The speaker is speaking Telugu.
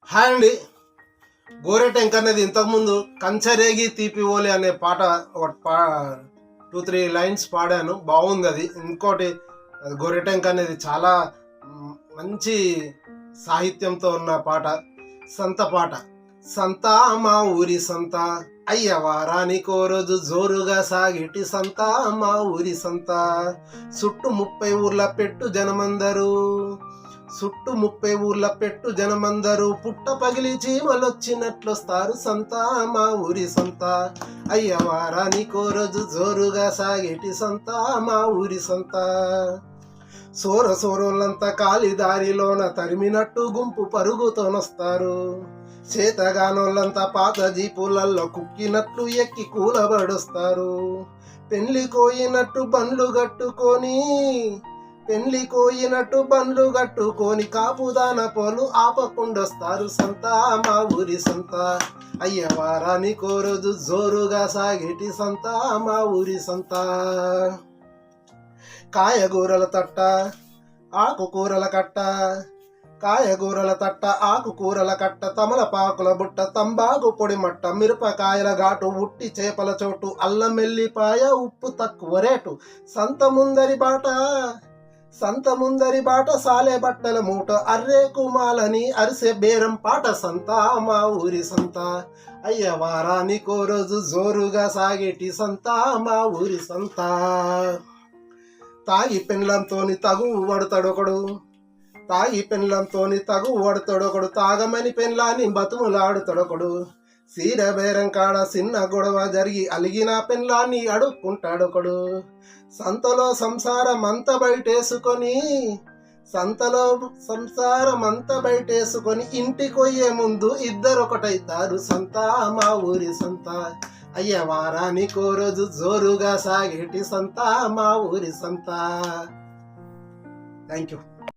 హాయ్ అండి. గోరెటెంక అనేది ఇంతకుముందు కంచరేగి తీపి ఓలి అనే పాట ఒక 2-3 లైన్స్ పాడాను, బాగుంది అది. ఇంకోటి గోరెటెంక అనేది చాలా మంచి సాహిత్యంతో ఉన్న పాట, సంత పాట. సంత మా ఊరి సంత, అయ్య వారానికో రోజు జోరుగా సాగేటి సంత మా ఊరి సంత. చుట్టూ 30 ఊర్ల పెట్టు జనమందరూ, చుట్టూ 30 ఊర్ల పెట్టు జనమందరూ, పుట్ట పగిలి చీమలొచ్చినట్లొస్తారు సంత మా ఊరి సంత. అయ్య వారానికో రోజు జోరుగా సాగేటి సంత మా ఊరి సంత. సోరోళ్ళంతా కాలి దారిలోన తరిమినట్టు గుంపు పరుగుతోనొస్తారు. చేతగానోళ్ళంతా పాత జీపులల్లో కుక్కినట్లు ఎక్కి కూలబడొస్తారు. పెళ్లి కోయినట్టు బండ్లు కట్టుకొని కాపుదాన పోలు ఆపకుండొస్తారు సంత మా ఊరి సంత. అయ్య వారానికో రోజు జోరుగా సాగేటి సంత మా ఊరి సంత. కాయగూరల తట్ట, ఆకుకూరల కట్ట, కాయగూరల తట్ట, ఆకుకూరల కట్ట, తమలపాకుల బుట్ట, తంబాకు పొడి మట్ట, మిరపకాయల ఘాటు, ఉట్టి చేపల చోటు, అల్లం ఎల్లిపాయ ఉప్పు తక్కువ రేటు. సంత ముందరి బాట సాలే బట్టల మూట, అర్రే కుమాలని అరిసె బేరం పాట సంత మా ఊరి సంత. అయ్య వారానికో రోజు జోరుగా సాగేటి సంత మా ఊరి సంత. తాగి పెండ్లంతోని తగువు పడతాడొకడు, తాగమని పెండ్లాన్ని బతుములాడుతాడొకడు. సీర బేరం కాడ చిన్న గొడవ జరిగి అలిగిన పెండ్లాన్ని అడుక్కుంటాడొకడు. సంతలో సంసారం అంతా బయటేసుకొని ఇంటికొయ్యే ముందు ఇద్దరొకటైతారు సంత మా ఊరి సంత. అయ్య వారానికో రోజు జోరుగా సాగేటి సంత మా ఊరి సంత. Thank you.